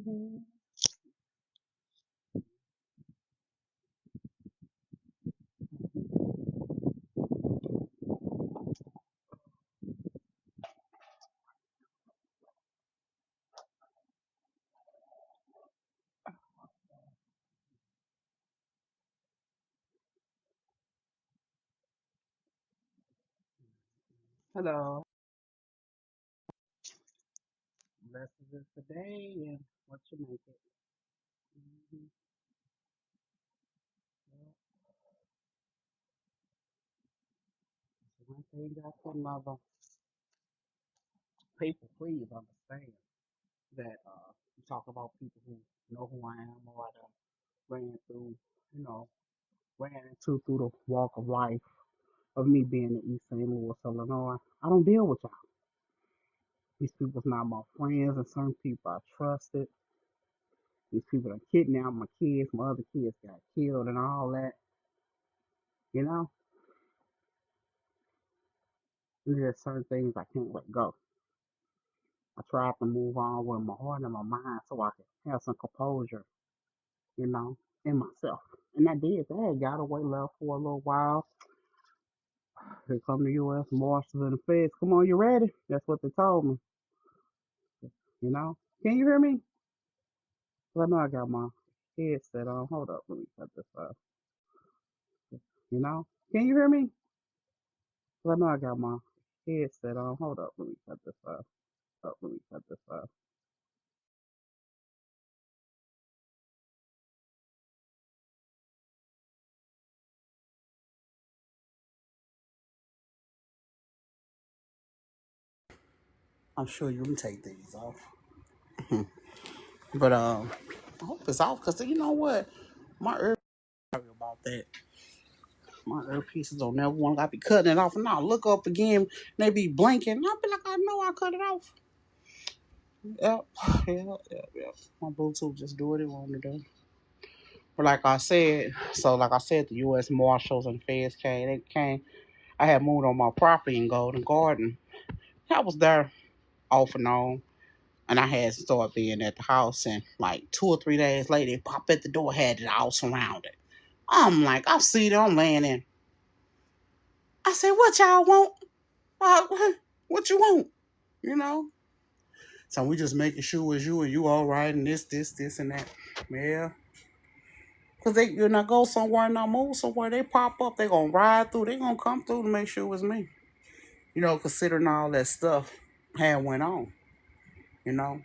Mhm. Hello. Blessings is today and what you make it. Mhm. Well, one thing after another. People, please understand that you talk about people who know who I am or I done ran through, you know, ran into through the walk of life of me being in East St. Louis, Illinois. I don't deal with y'all. These people's not my friends, and certain people I trusted. These people that kidnapped my kids, my other kids got killed and all that. You know, there's certain things I can't let go. I tried to move on with my heart and my mind so I could have some composure, you know, in myself. And I did that. I got away, left for a little while. Here come the U.S. Marshals and the Feds. Come on, you ready? That's what they told me, you know. Can you hear me? Well, I know I got my headset on. Hold up, let me cut this off. You know, can you hear me? Well, I know I got my headset on. Hold up, let me cut this off. Let me cut this off. I'm sure you can take these off. But I hope it's off because you know what? My ear sorry about that. My earpieces don't never want. I be cutting it off, and I'll look up again. And they be blinking. And I'll be like, I know I cut it off. Yep, yep. My Bluetooth just do what it want to do. But like I said, the U.S. Marshals and Feds came. They came. I had moved on my property in Golden Garden. I was there off and on. And I had started being at the house, and like 2 or 3 days later, it popped at the door, had it all surrounded. I'm like, I see them, I'm laying in. I said, what y'all want? What you want? You know? So we just making sure it's you and you all right and this, and that. Yeah. Because you not go somewhere and not move somewhere, they pop up, they going to ride through, they going to come through to make sure it was me. You know, considering all that stuff had went on. You know?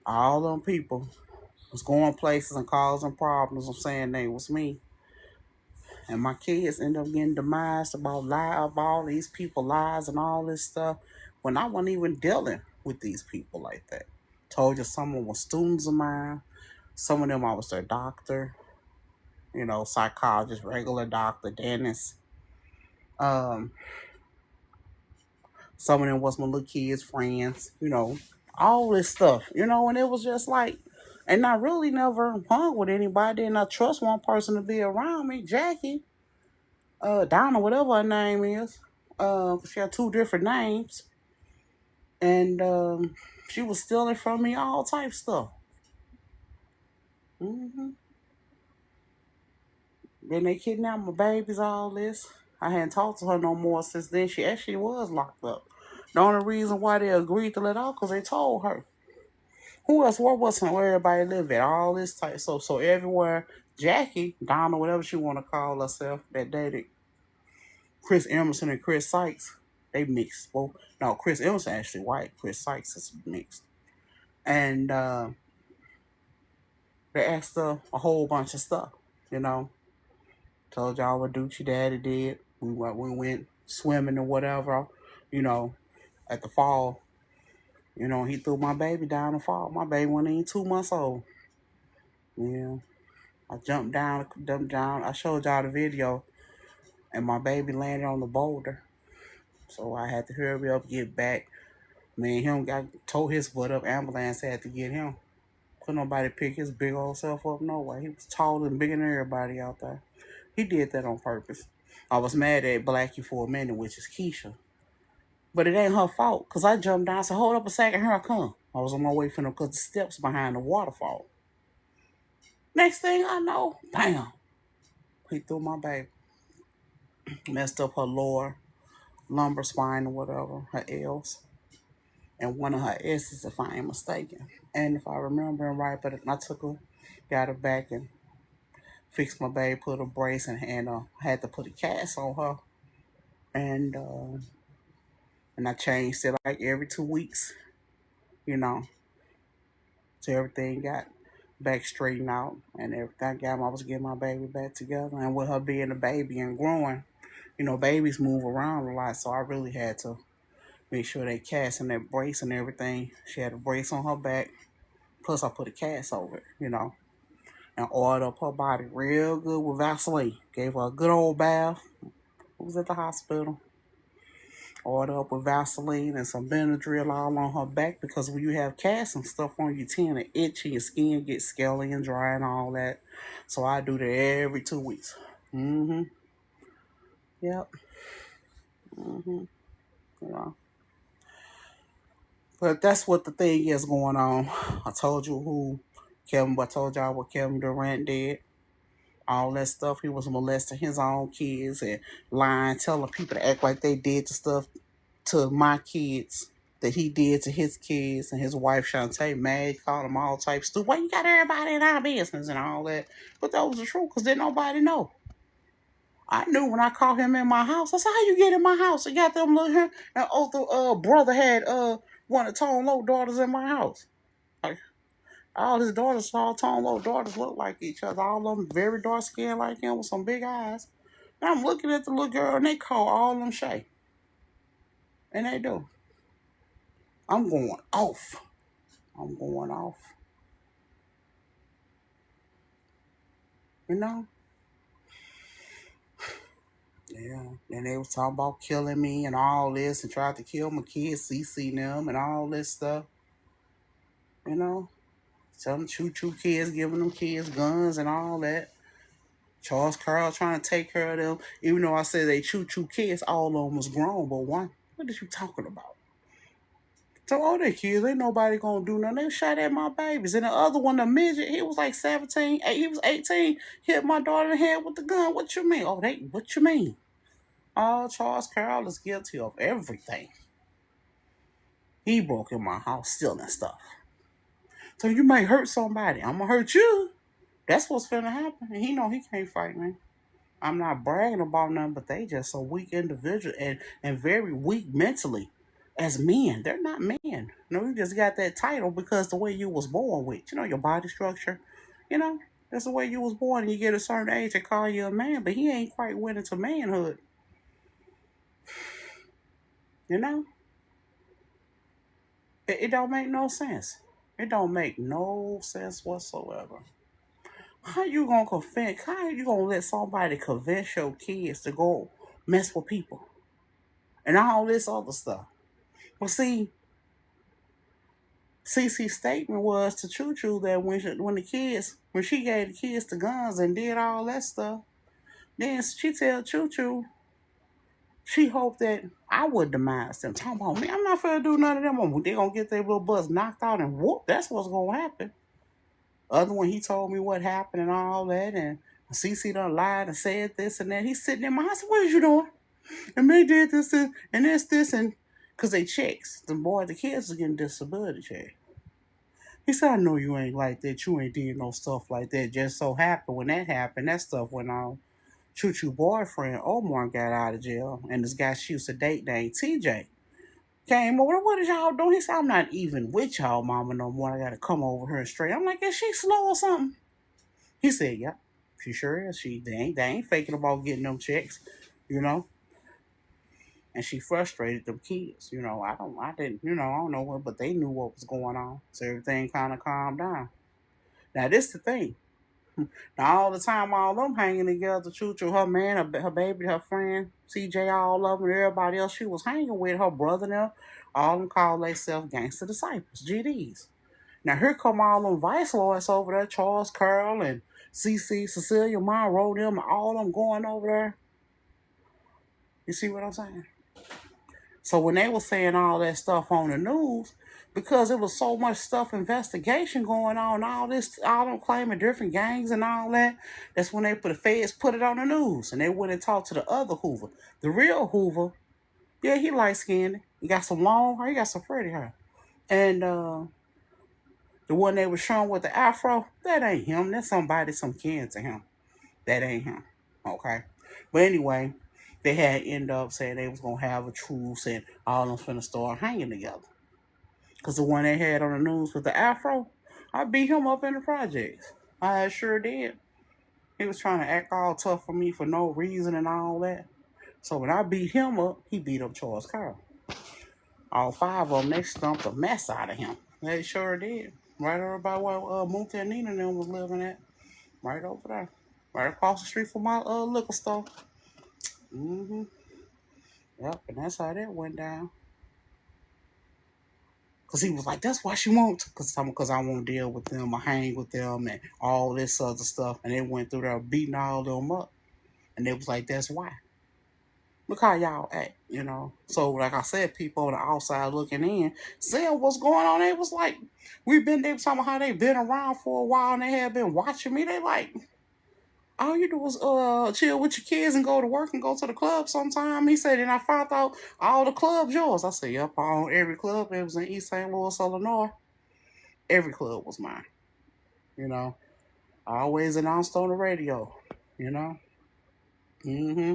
All them people was going places and causing problems. I'm saying they was me. And my kids end up getting demised about all these people lies and all this stuff when I wasn't even dealing with these people like that. Told you some of them were students of mine. Some of them I was their doctor, you know, psychologist, regular doctor, dentist. Um, some of them was my little kids' friends, you know, all this stuff, you know, and it was just like, and I really never hung with anybody, and I trust one person to be around me, Jackie, Donna, whatever her name is. She had two different names, and she was stealing from me all type stuff. hmm Then they kidnapped my babies, all this. I hadn't talked to her no more since then. She actually was locked up. The only reason why they agreed to let out because they told her. Who else? Where wasn't where everybody lived at? All this type. So everywhere. Jackie, Donna, whatever she want to call herself, that dated Chris Emerson and Chris Sykes, they mixed. Well, no, Chris Emerson actually white. Chris Sykes is mixed. And they asked her a whole bunch of stuff, you know. Told y'all what Doochie Daddy did. We went swimming or whatever, you know, at the fall. You know, he threw my baby down the fall. My baby wasn't even 2 months old. Yeah. I jumped down. I showed y'all the video, and my baby landed on the boulder. So I had to hurry up, get back. Me and him got tore his butt up. Ambulance had to get him. Couldn't nobody pick his big old self up no way. He was taller and bigger than everybody out there. He did that on purpose. I was mad at Blackie for a minute, which is Keisha. But it ain't her fault, because I jumped down and said, hold up a second, here I come. I was on my way from the steps behind the waterfall. Next thing I know, bam, he threw my baby. Messed up her lower lumbar spine or whatever, her L's, and one of her S's, if I ain't mistaken. And if I remember right, but I took her, got her back and fixed my baby, put a brace, and had to put a cast on her. And I changed it like every 2 weeks, you know, so everything got back straightened out and everything. I was getting my baby back together. And with her being a baby and growing, babies move around a lot, so I really had to make sure they cast in that brace and everything. She had a brace on her back, plus I put a cast over it, and oiled up her body real good with Vaseline. Gave her a good old bath. I was at the hospital. Oiled up with Vaseline and some Benadryl all on her back, because when you have casts and stuff on your tend to itch and your skin gets scaly and dry and all that. So I do that every 2 weeks. Mm-hmm. Yep. Mm-hmm. Yeah. But that's what the thing is going on. I told you I told y'all what Kevin Durant did. All that stuff. He was molesting his own kids and lying, telling people to act like they did the stuff to my kids that he did to his kids. And his wife Shantae mad, called him all types stupid. Why you got everybody in our business and all that? But that was the truth, because didn't nobody know. I knew when I caught him in my house. I said, "How you get in my house?" And got them little here. And the brother had one of Tone Loc daughters in my house. Like, all his daughters, all Tone Loc daughters look like each other. All of them very dark skinned like him with some big eyes. And I'm looking at the little girl and they call all of them Shay. And they do. I'm going off. I'm going off. You know? Yeah. And they was talking about killing me and all this and tried to kill my kids, CC them and all this stuff. You know? Some choo-choo kids giving them kids guns and all that. Charles Carl trying to take care of them. Even though I said they choo-choo kids, all of them was grown, but one, what are you talking about? So all their kids, ain't nobody gonna do nothing. They shot at my babies. And the other one, the midget, he was like 17, he was 18, hit my daughter in the head with the gun. What you mean? What you mean? Oh, Charles Carroll is guilty of everything. He broke in my house stealing stuff. So you may hurt somebody. I'm gonna hurt you. That's what's finna happen. And he know he can't fight me. I'm not bragging about nothing, but they just a weak individual and very weak mentally. As men, they're not men. You just got that title because the way you was born with, your body structure, you know, that's the way you was born. And you get a certain age, they call you a man, but he ain't quite went into manhood. You know, it don't make no sense. It don't make no sense whatsoever. How you gonna convince? How you gonna let somebody convince your kids to go mess with people and all this other stuff? Well, see, Cece's statement was to Choo Choo that when she gave the kids the guns and did all that stuff, then she tell Choo Choo she hoped that I would demise them. Talking about me, I'm not finna do none of them. They gonna get their little butts knocked out and whoop. That's what's gonna happen. Other one, he told me what happened and all that, and Cece done lied and said this and that. He's sitting in my house. What is you doing? And they did this and this and because they checks. The kids are getting disability check. He said, "I know you ain't like that. You ain't did no stuff like that. Just so happened when that happened, that stuff went on. Choo Choo boyfriend, Omar, got out of jail. And this guy she used to date named TJ came over. What is y'all doing?" He said, "I'm not even with y'all mama no more. I got to come over here straight." I'm like, "Is she slow or something?" He said, "Yep, she sure is. They ain't faking about getting them checks, you know." And she frustrated them kids. I didn't, I don't know what, but they knew what was going on. So everything kind of calmed down. Now, this the thing. Now, all the time, all them hanging together, Choo Choo, her man, her baby, her friend, CJ, all of them, everybody else she was hanging with, her brother now, all them call themselves gangster disciples, GDs. Now, here come all them vice lords over there, Charles Curl and CC, Cecilia Monroe, them, all them going over there. You see what I'm saying? So when they were saying all that stuff on the news, because it was so much stuff, investigation going on, all this, all them claiming different gangs and all that, that's when the feds put it on the news. And they went and talked to the other Hoover. The real Hoover, yeah, he light skinned. He got some long hair, he got some pretty hair. And the one they were showing with the afro, that ain't him. That's somebody, some kin to him. That ain't him. Okay. But anyway, they had end up saying they was gonna have a truce and all them finna start hanging together. Cause the one they had on the news with the afro, I beat him up in the projects. I sure did. He was trying to act all tough for me for no reason and all that. So when I beat him up, he beat up Charles Carl. All five of them, they stumped a mess out of him. They sure did. Right over by where Mookie and Nina and them was living at. Right over there. Right across the street from my liquor store. Mm-hmm. Yep, and that's how that went down. Because he was like, that's why she won't. Because I won't deal with them or hang with them and all this other stuff. And they went through there beating all them up. And they was like, that's why. Look how y'all act, you know. So, like I said, people on the outside looking in, saying what's going on. They was like, they were talking about how they been around for a while and they had been watching me. They like, all you do is chill with your kids and go to work and go to the club sometime. He said, and I found out all the clubs yours. I said, yep, I own every club. It was in East St. Louis, Illinois. Every club was mine, you know. I always announced on the radio, you know. Mm-hmm.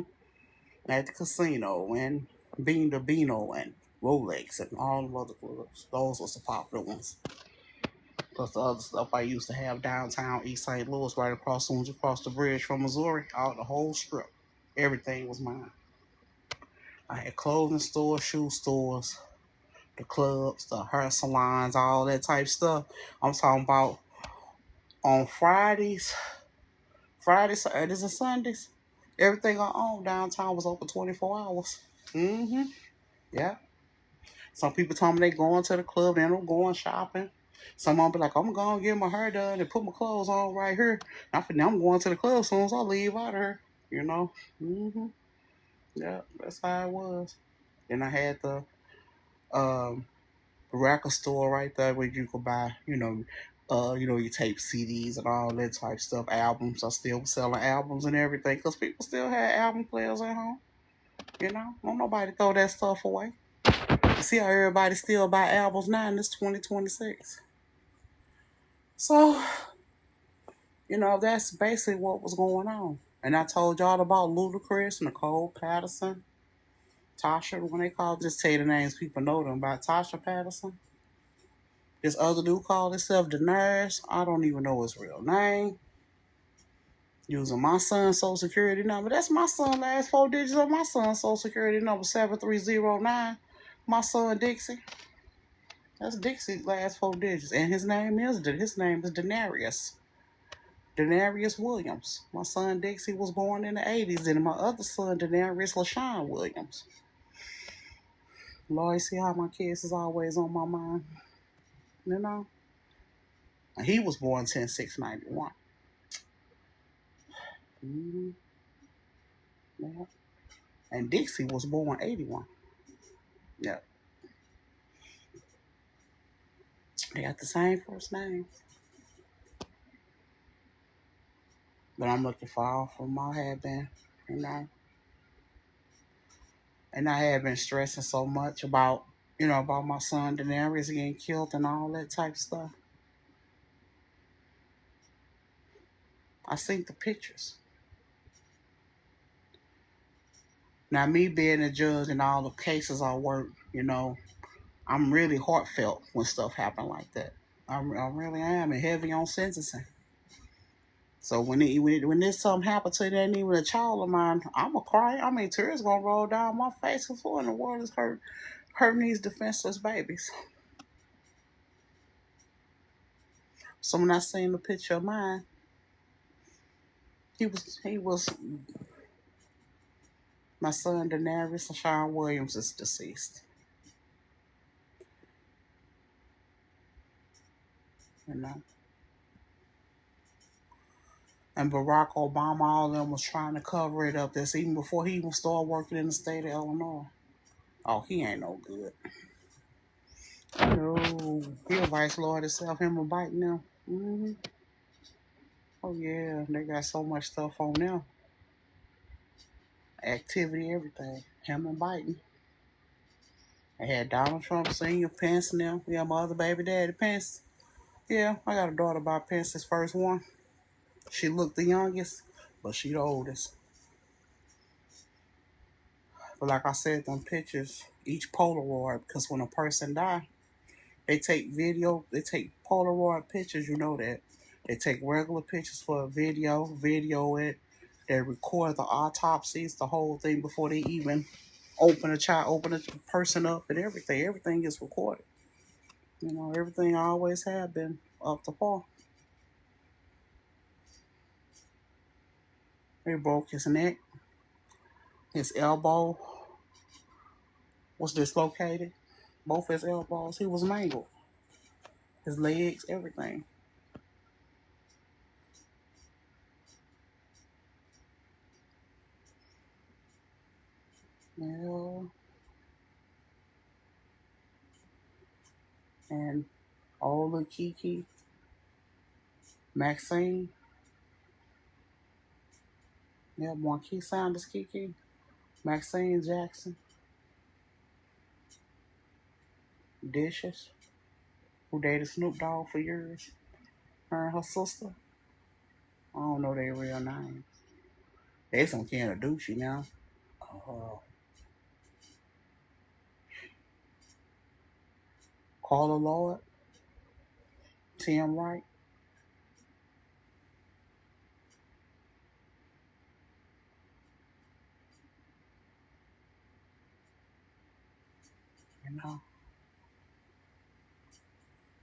At the casino and Bean to Beano and Rolex and all the other clubs. Those was the popular ones. Plus the other stuff I used to have downtown East St. Louis, right across soon as you cross the bridge from Missouri, out the whole strip. Everything was mine. I had clothing stores, shoe stores, the clubs, the hair salons, all that type stuff. I'm talking about on Fridays, Saturdays, and Sundays. Everything I owned downtown was open 24 hours. Mm-hmm. Yeah. Some people tell me they going to the club, they end up going shopping. Some of them be like, I'm going to get my hair done and put my clothes on right here. I'm going to the club as soon as I leave out of here, you know. Mm-hmm. Yeah, that's how it was. And I had the record store right there where you could buy, you tape CDs and all that type stuff, albums. I still was selling albums and everything because people still had album players at home. You know, don't nobody throw that stuff away. You see how everybody still buy albums now in this 2026. So, that's basically what was going on. And I told y'all about Ludacris, Nicole Patterson, Tasha, when they call, just tell you the names, people know them, about Tasha Patterson. This other dude called himself Daenerys. I don't even know his real name. Using my son's social security number. That's my son's last four digits of my son's social security number, 7309. My son Dixie. That's Dixie's last four digits. And his name is Daenerys. Daenerys Williams. My son Dixie was born in the 80s, and my other son, Daenerys LaShawn Williams. Lord, see how my kids is always on my mind. You know? And he was born 10/6/91. Mm-hmm. Yeah. And Dixie was born 81. Yeah. They got the same first name. But I'm looking for all from I had been, you know. And I had been stressing so much about my son Daenerys getting killed and all that type stuff. I seen the pictures. Now, me being a judge in all the cases I work, I'm really heartfelt when stuff happen like that. I really am, and heavy on sentencing. So when this something happen to that ain't even a child of mine, I'ma cry. I mean, tears gonna roll down my face. Before in the world is hurting these defenseless babies. So when I seen the picture of mine, he was my son Daenerys Sean Williams is deceased. You know. And Barack Obama, all of them was trying to cover it up. This even before he even started working in the state of Illinois. Oh, he ain't no good. No, he a vice lord himself, him a bike now. Oh yeah, they got so much stuff on them. Activity, everything. Him and biting. They had Donald Trump Senior, Pence now. Yeah, my other baby daddy, Pence. Yeah, I got a daughter by Pence's first one. She looked the youngest, but she the oldest. But like I said, them pictures, each Polaroid, because when a person die, they take they take Polaroid pictures, you know that. They take regular pictures for a video it. They record the autopsies, the whole thing before they even open a person up and everything. Everything gets recorded. You know, everything always have been up to par. He broke his neck, his elbow was dislocated, both his elbows. He was mangled, his legs, everything. Yeah. And all the Kiki, Maxine, yeah, Marquis Sanders Kiki, Maxine Jackson, Dishes, who dated Snoop Dogg for years, her and her sister. I don't know their real names. They some kind of douchey now. Uh, Carla Lloyd, Tim Wright, you know.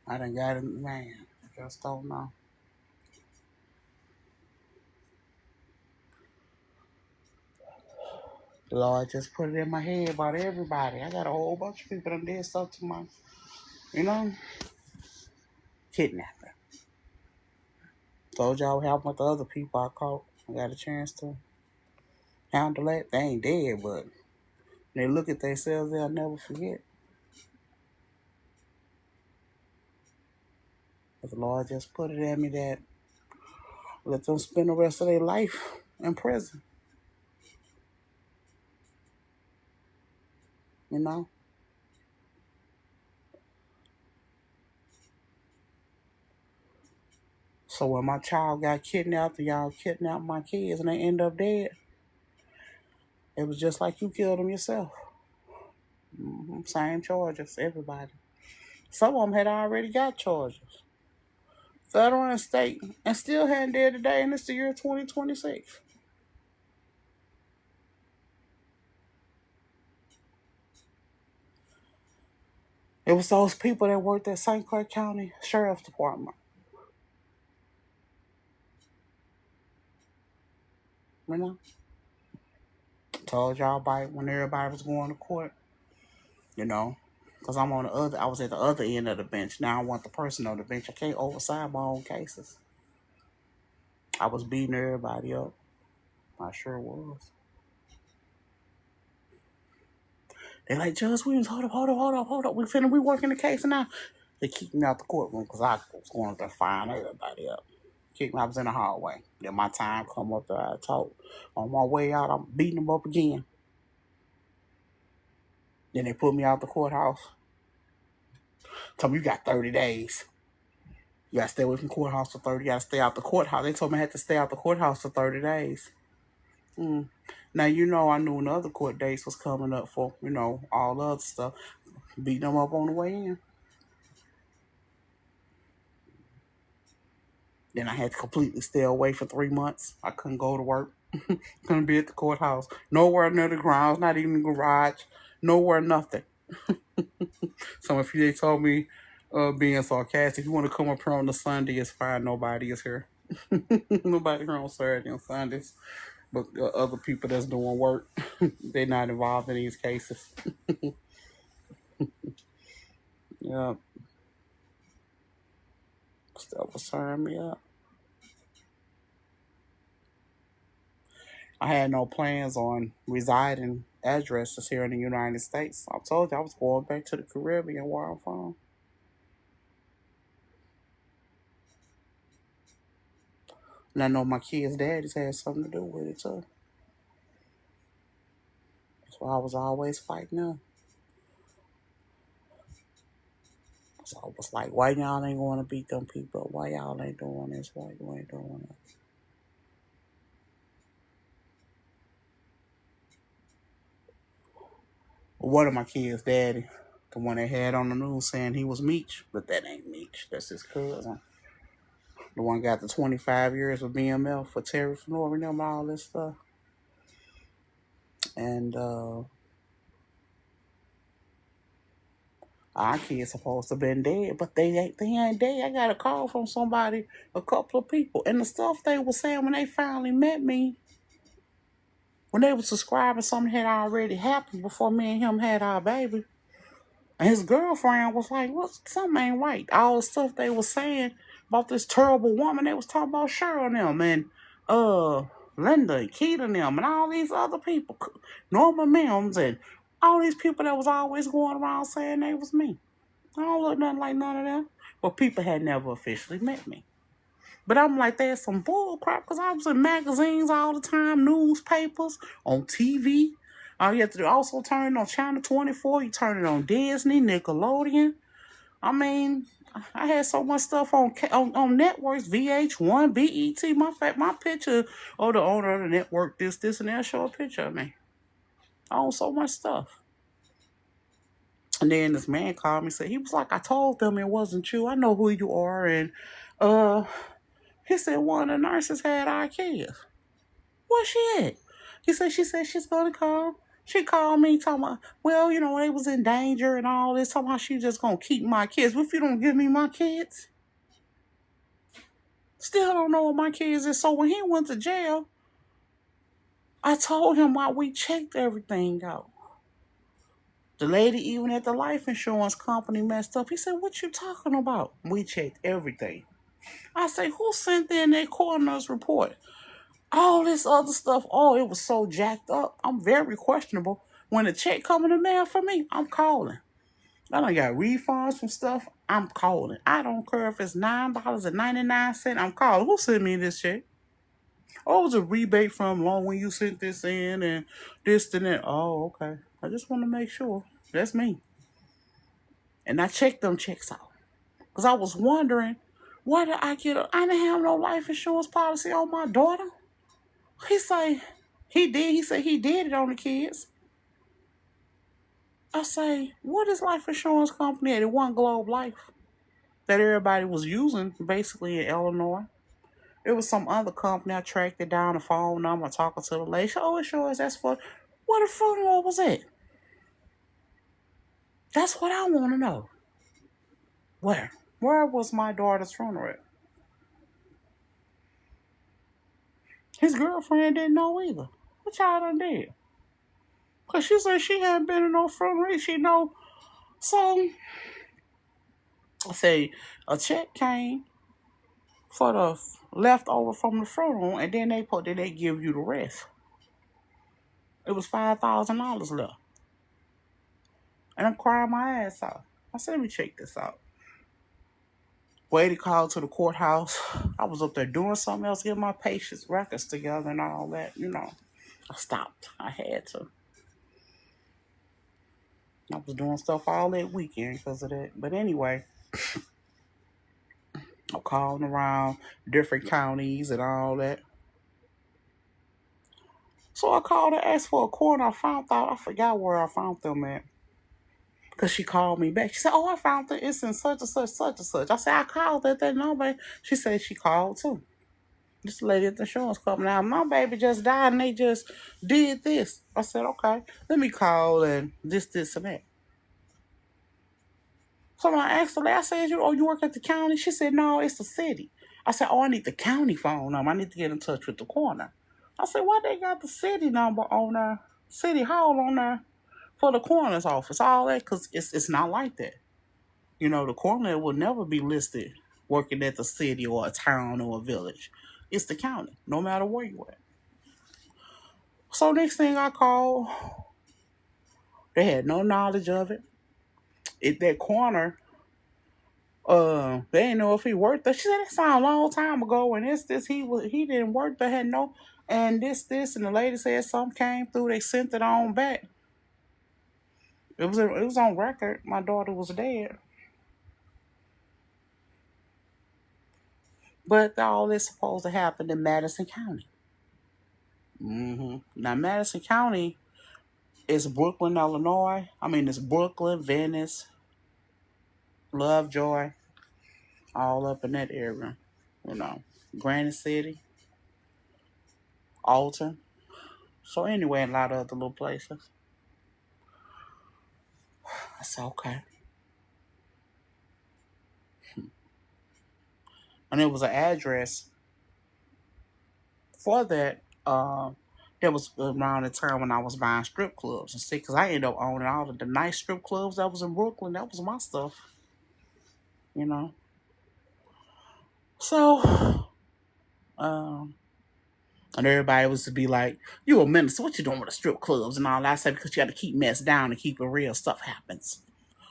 I done got it, man. Just don't know. The Lord just put it in my head about everybody. I got a whole bunch of people that did stuff to my, you know, kidnapping. Told y'all what happened with the other people I caught. I got a chance to handle that. They ain't dead, but they look at themselves, they'll never forget. But the Lord just put it in me that let them spend the rest of their life in prison, you know? So when my child got kidnapped and y'all kidnapped my kids and they end up dead, it was just like you killed them yourself. Same charges, everybody. Some of them had already got charges, federal and state, and still hadn't dead today, and it's the year 2026. It was those people that worked at St. Clair County Sheriff's Department. You know, told y'all about it when everybody was going to court. You know, because I was at the other end of the bench. Now I want the person on the bench. I can't oversight my own cases. I was beating everybody up. I sure was. They like, Judge Williams, hold up. We working the case now. They kicked me out the courtroom because I was going to fire everybody up. Kicked me. I was in the hallway. Then my time come up there. I talk. On my way out, I'm beating them up again. Then they put me out the courthouse. Told me you got 30 days. You got to stay away from the courthouse for 30. You got to stay out the courthouse. They told me I had to stay out the courthouse for 30 days. Mm. Now, you know, I knew another court dates was coming up for, you know, all the other stuff. Beating them up on the way in. Then I had to completely stay away for 3 months. I couldn't go to work. Couldn't be at the courthouse. Nowhere near the grounds, not even the garage. Nowhere, nothing. So if they told me, being sarcastic, if you want to come up here on the Sunday, it's fine. Nobody is here. Nobody here on Saturday and Sundays. But other people that's doing work, they're not involved in these cases. Yeah, stuff was turning me up. I had no plans on residing addresses here in the United States. I told you I was going back to the Caribbean where I'm from. And I know my kids' daddies had something to do with it too. So I was always fighting them. So I was like, why y'all ain't going to beat them people? Why y'all ain't doing this? Why you ain't doing that? One of my kids' daddy, the one they had on the news saying he was Meech, but that ain't Meech. That's his cousin. The one got the 25 years with BML for Terry Fenor and them, all this stuff. And our kids supposed to been dead, but they ain't dead. I got a call from somebody, a couple of people, and the stuff they were saying when they finally met me, when they were subscribing, something had already happened before me and him had our baby. And his girlfriend was like, "What? Something ain't right." All the stuff they were saying about this terrible woman, they was talking about Cheryl and them, and Linda and Keita and them, and all these other people, Norma Mims, and all these people that was always going around saying they was me. I don't look nothing like none of them. But people had never officially met me. But I'm like, there's some bull crap because I was in magazines all the time, newspapers, on TV. You have to also turn it on Channel 24. You turn it on Disney, Nickelodeon. I mean, I had so much stuff on networks, VH1, BET. My picture, the owner of the network, this, and that, show a picture of me. I own so much stuff. And then this man called me and said, he was like, I told them it wasn't you. I know who you are. And he said one of the nurses had our kids. Where's she at? She said she's gonna call. She called me talking about, well, they was in danger and all this, talking about she just gonna keep my kids. What if you don't give me my kids? Still don't know what my kids is. So when he went to jail, I told him why we checked everything out. The lady, even at the life insurance company, messed up. He said, what you talking about? We checked everything. I say, who sent in their coroner's report? All this other stuff. Oh, it was so jacked up. I'm very questionable. When the check come in the mail for me, I'm calling. I done got refunds from stuff. I'm calling. I don't care if it's $9.99. I'm calling. Who sent me this check? Oh, it was a rebate from loan when you sent this in and this and that. Oh, okay. I just want to make sure. That's me. And I checked them checks out. Because I was wondering, where did I get I didn't have no life insurance policy on my daughter. He say, he did. He said he did it on the kids. I say, what is life insurance company at? It One Globe Life that everybody was using basically in Illinois. It was some other company. I tracked it down, the phone number, talking to the lady. Oh, it sure is. That's for, what the funeral was at? That's what I want to know. Where? Where was my daughter's funeral at? His girlfriend didn't know either. What y'all done did? Because she said she hadn't been in no funeral. She know. So, I say, a check came for the leftover from the funeral, and then they give you the rest. It was $5,000 left. And I'm crying my ass off. I said, let me check this out. Waited called to the courthouse. I was up there doing something else, getting my patients' records together and all that. I stopped. I had to. I was doing stuff all that weekend because of that. But anyway, I'm calling around different counties and all that. So I called and asked for a coroner. I forgot where I found them at. Because she called me back. She said, oh, I found it. It's in such and such, such and such. I said, I called at that number. She said she called too. This lady at the insurance company. Now, my baby just died and they just did this. I said, okay, let me call and this, and that. So when I asked her, I said, you work at the county? She said, no, it's the city. I said, oh, I need the county phone number. I need to get in touch with the coroner. I said, why they got the city number on there, city hall on there for the coroner's office? All that, because it's not like that. The coroner will never be listed working at the city or a town or a village. It's the county, no matter where you at. So next thing I call They had no knowledge of it. At that corner, they didn't know if he worked there. She said it sounded a long time ago, and he didn't work there, had no, and this, and the lady said something came through. They sent it on back. It was on record. My daughter was dead, but all this supposed to happen in Madison County. Now Madison County is Brooklyn, Illinois. I mean, it's Brooklyn, Venice, Lovejoy, all up in that area. You know, Granite City, Alton. So anyway, a lot of other little places. I said, okay. And it was an address for that. That was around the time when I was buying strip clubs and see, because I ended up owning all of the nice strip clubs that was in Brooklyn. That was my stuff, you know. So, and everybody was to be like, "You a minister? What you doing with the strip clubs and all that?" I said, "Because you got to keep mess down and keep it real. Stuff happens."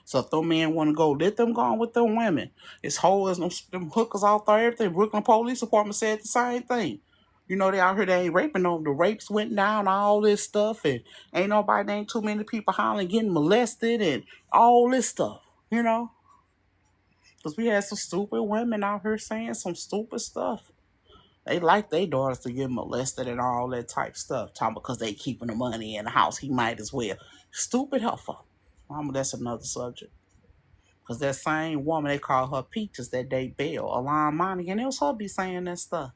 So if them men want to go, let them go on with them women. It's hoes, them hookers out there, everything. Brooklyn Police Department said the same thing. You know, they out here, they ain't raping them. The rapes went down, all this stuff, and ain't too many people hollering, getting molested, and all this stuff, you know? Because we had some stupid women out here saying some stupid stuff. They like their daughters to get molested and all that type stuff. Talking because they keeping the money in the house, he might as well. Stupid heifer. Mama, that's another subject. Because that same woman, they call her Peaches that day, Belle, Alon Monaghan, it was her be saying that stuff.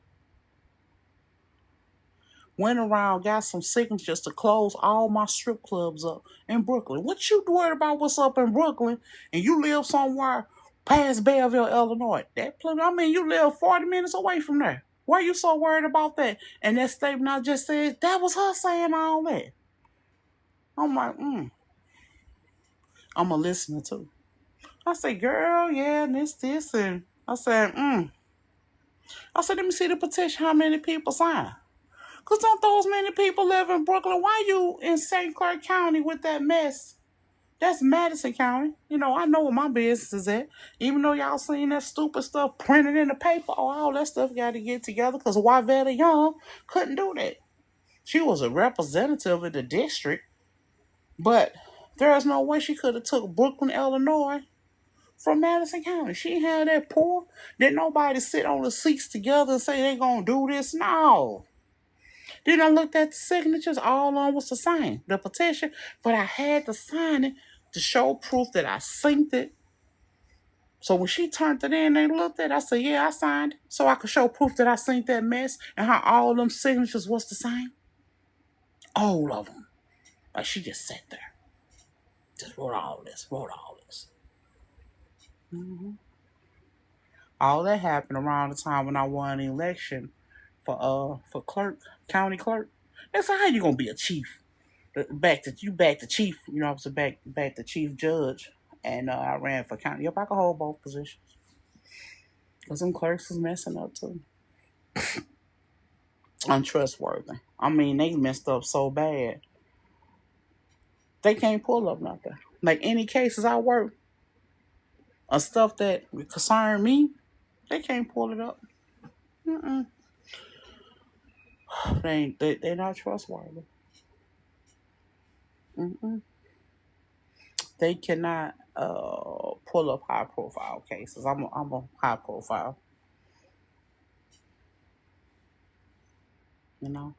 Went around, got some signatures to close all my strip clubs up in Brooklyn. What you worried about what's up in Brooklyn and you live somewhere past Belleville, Illinois? You live 40 minutes away from there. Why are you so worried about that? And that statement I just said, that was her saying all that. I'm like, I'm a listener too. I said, girl, yeah, and this, and I said, let me see the petition, how many people signed. Because don't those many people live in Brooklyn? Why you in St. Clair County with that mess? That's Madison County. You know, I know where my business is at. Even though y'all seen that stupid stuff printed in the paper, all that stuff got to get together because Wyvetta Young couldn't do that. She was a representative of the district, but there's no way she could have took Brooklyn, Illinois from Madison County. She had that poor. Didn't nobody sit on the seats together and say they gonna do this. No. Then I looked at the signatures, all on was the same, the petition, but I had to sign it to show proof that I synced it. So when she turned it in, they looked at it, I said, yeah, I signed it. So I could show proof that I synced that mess and how all them signatures was the same. All of them. Like she just sat there. Just wrote all this. Mm-hmm. All that happened around the time when I won the election for clerk, county clerk. They said, how you gonna be a chief? Back to chief. You know, I was back to chief judge, and I ran for county. Yep, I could hold both positions. Cause some clerks was messing up too. Untrustworthy. I mean, they messed up so bad. They can't pull up nothing. Like any cases I work, or stuff that concern me, they can't pull it up. Mm-mm. They're not trustworthy. Mm-mm. They cannot pull up high profile cases. I'm a high profile. You know.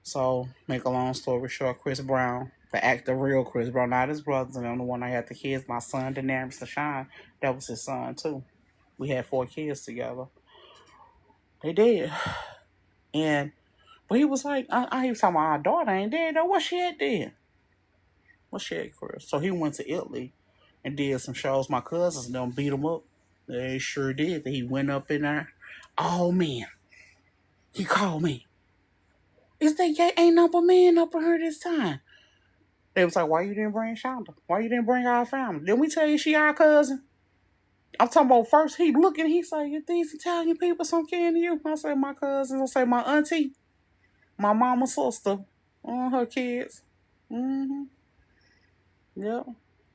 So, make a long story short, Chris Brown, the real Chris Brown, not his brothers, and I'm the one I had the kids. My son, Daenerys Deshaun, that was his son too. We had 4 kids together. They did. And, but he was like, he was talking about our daughter ain't dead though. What she had did? What she had, Chris? So he went to Italy and did some shows. My cousins them beat him up. They sure did. He went up in there. Oh man, he called me. Is that gay? Ain't no man up in here this time. They was like, why you didn't bring Shonda? Why you didn't bring our family? Didn't we tell you she our cousin? I'm talking about first he looking, he say, these Italian people some kin to you. I say my cousins, I say my auntie, my mama's sister, her kids. Mm-hmm. Yep.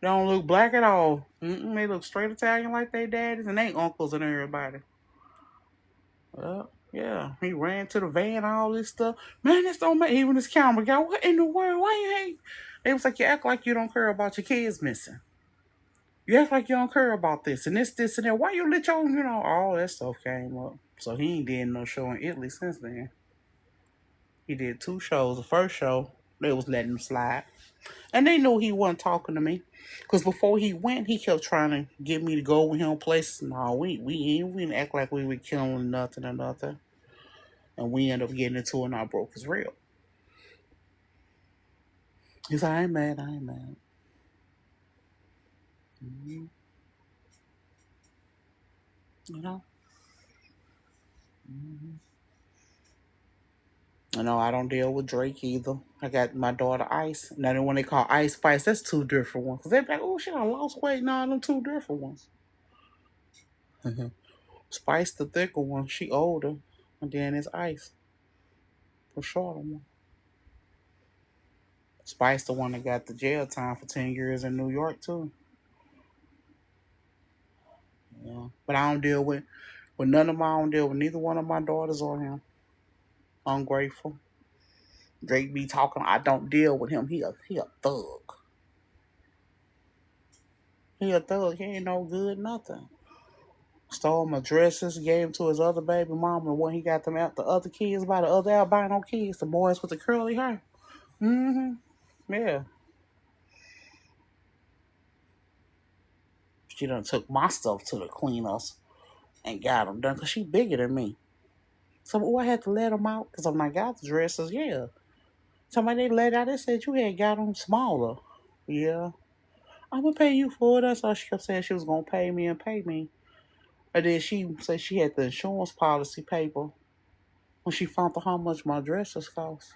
They don't look black at all. They look straight Italian like they daddies and they uncles and everybody. Yeah. He ran to the van, all this stuff. Man, this don't make even this camera guy. What in the world? Why you hate? They was like, you act like you don't care about your kids missing. You act like you don't care about this and this, and that. Why you let your, all that stuff came up. So he ain't did no show in Italy since then. He did 2 shows. The first show, they was letting him slide. And they knew he wasn't talking to me. Because before he went, he kept trying to get me to go with him places. No, we didn't act like we were killing nothing or nothing. And we ended up getting into it and I broke his rib. He said, I ain't mad. Mm-hmm. You know? Mm-hmm. I don't deal with Drake either. I got my daughter Ice. Now the one they call Ice Spice, that's 2 different ones. Cause they be like, oh shit, I lost weight. No, them 2 different ones. Spice the thicker one, she older. And then it's Ice, the shorter one. Spice the one that got the jail time for 10 years in New York too. Yeah. But I don't deal with none of my I don't deal with neither one of my daughters or him. Ungrateful. Drake be talking, I don't deal with him. He a thug. He a thug. He ain't no good, nothing. Stole my dresses, gave them to his other baby mama when he got them out the other kids by the other albino kids, the boys with the curly hair. Mm-hmm. Yeah. She done took my stuff to the cleaners and got them done because she bigger than me. So I had to let them out because I'm like, got the dresses, yeah. Somebody they let out, they said you had got them smaller. Yeah. I'm gonna pay you for it. That's all she kept saying she was gonna pay me and pay me. And then she said she had the insurance policy paper when she found out how much my dresses cost.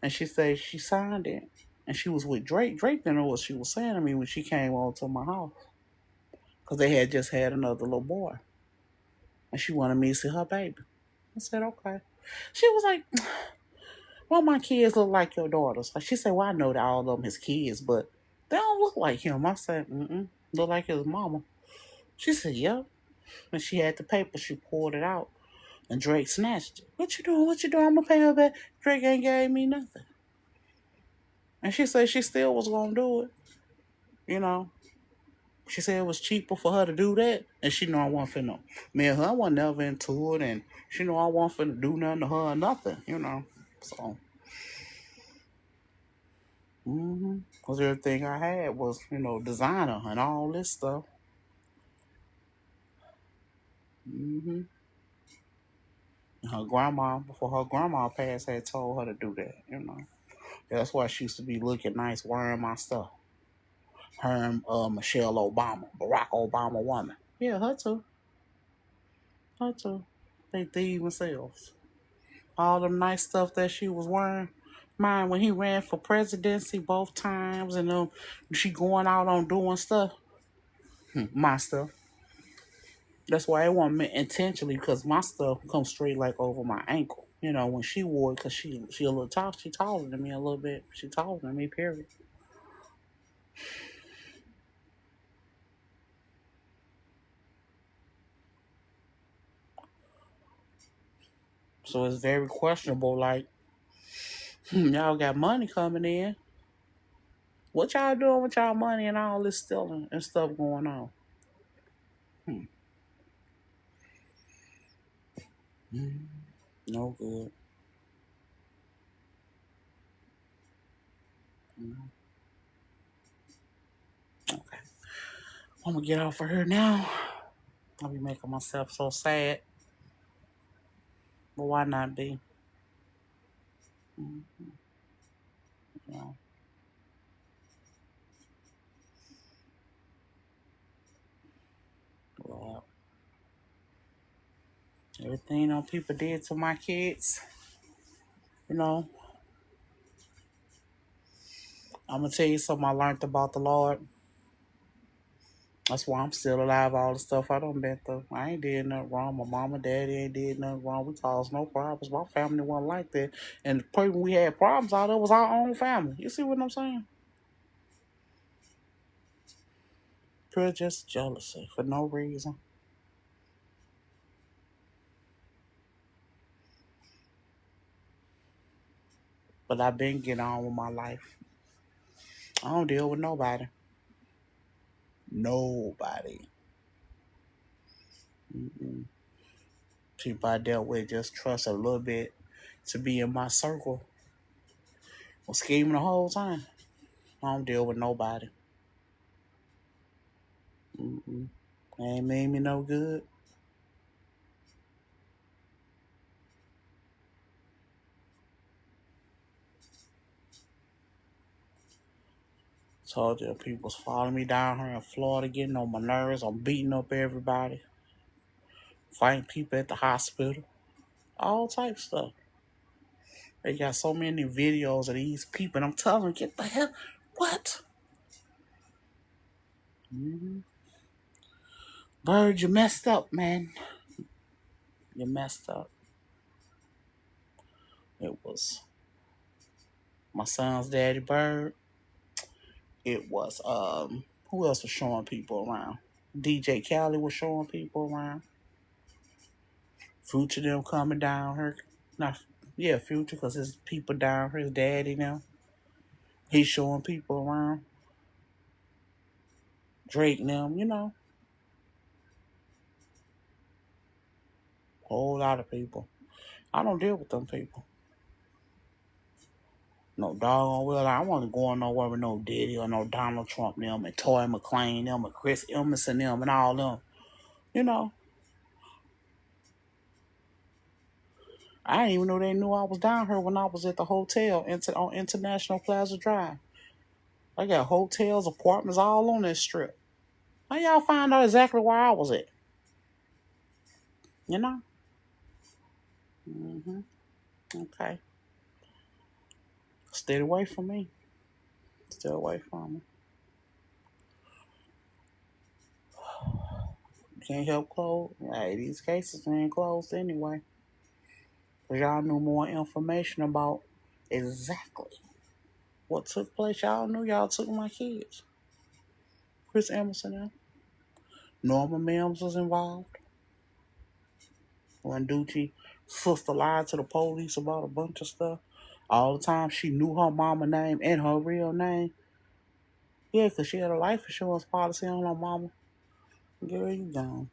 And she said she signed it. And she was with Drake. Drake didn't know what she was saying to me when she came over to my house. Because they had just had another little boy. And she wanted me to see her baby. I said, okay. She was like, well, my kids look like your daughters. She said, well, I know that all of them his kids, but they don't look like him. I said, look like his mama. She said, yep. And she had the paper. She pulled it out. And Drake snatched it. What you doing? What you doing? I'm going to pay her back. Drake ain't gave me nothing. And she said she still was going to do it. You know. She said it was cheaper for her to do that. And she know I wasn't finna. Me and her, I wasn't never into it. And she know I wasn't finna do nothing to her or nothing. So. Because everything I had was, designer and all this stuff. Mm-hmm. Her grandma, before her grandma passed, had told her to do that. That's why she used to be looking nice wearing my stuff. Her and Michelle Obama, Barack Obama woman. Yeah, her too. Her too. They thieve themselves. All the nice stuff that she was wearing. Mine, when he ran for presidency both times and she going out on doing stuff. My stuff. That's why it wasn't meant intentionally because my stuff comes straight like over my ankle. When she wore it, because she a little tall, she taller than me a little bit. She taller than me, period. So it's very questionable. Like, y'all got money coming in. What y'all doing with y'all money and all this stealing and stuff going on? Hmm. No good. Mm. Okay. I'm gonna get off of her now. I'll be making myself so sad. But why not be? Mm, you know, well, everything people did to my kids, you know, I'm gonna tell you something I learned about the Lord. That's why I'm still alive. All the stuff I done been through. I ain't did nothing wrong. My mama, daddy ain't did nothing wrong. We caused no problems. My family wasn't like that. And the person we had problems out of was our own family. You see what I'm saying? Pure just jealousy for no reason. But I've been getting on with my life. I don't deal with nobody. Nobody. Mm-mm. People I dealt with just trust a little bit to be in my circle. Was scheming the whole time. I don't deal with nobody. Mm-mm. Ain't made me no good. Told you people's following me down here in Florida, getting on my nerves. I'm beating up everybody, fighting people at the hospital, all types of stuff. They got so many videos of these people, and I'm telling them, get the hell, what? Mm-hmm. Bird, you messed up, man. You messed up. It was my son's daddy, Bird. It was who else was showing people around? DJ Khaled was showing people around. Future them coming down here. Not yeah, Future, because his people down here, his daddy now. He's showing people around. Drake them, a whole lot of people. I don't deal with them people. No doggone well. I wasn't going nowhere with no Diddy or no Donald Trump them and Toy McClain them and Chris Emerson them and all them. You know, I didn't even know they knew I was down here when I was at the hotel on International Plaza Drive. I got hotels, apartments all on that strip. How y'all find out exactly where I was at? You know? Mm-hmm. Okay. Stay away from me. Stay away from me. Can't help close. Hey, these cases ain't closed anyway. Because y'all knew more information about exactly what took place. Y'all knew y'all took my kids. Chris Emerson now. Norma Mims was involved. When Ducci sister lied to the police about a bunch of stuff. All the time she knew her mama name and her real name. Yeah, because she had a life insurance policy on her mama. Girl, you gone.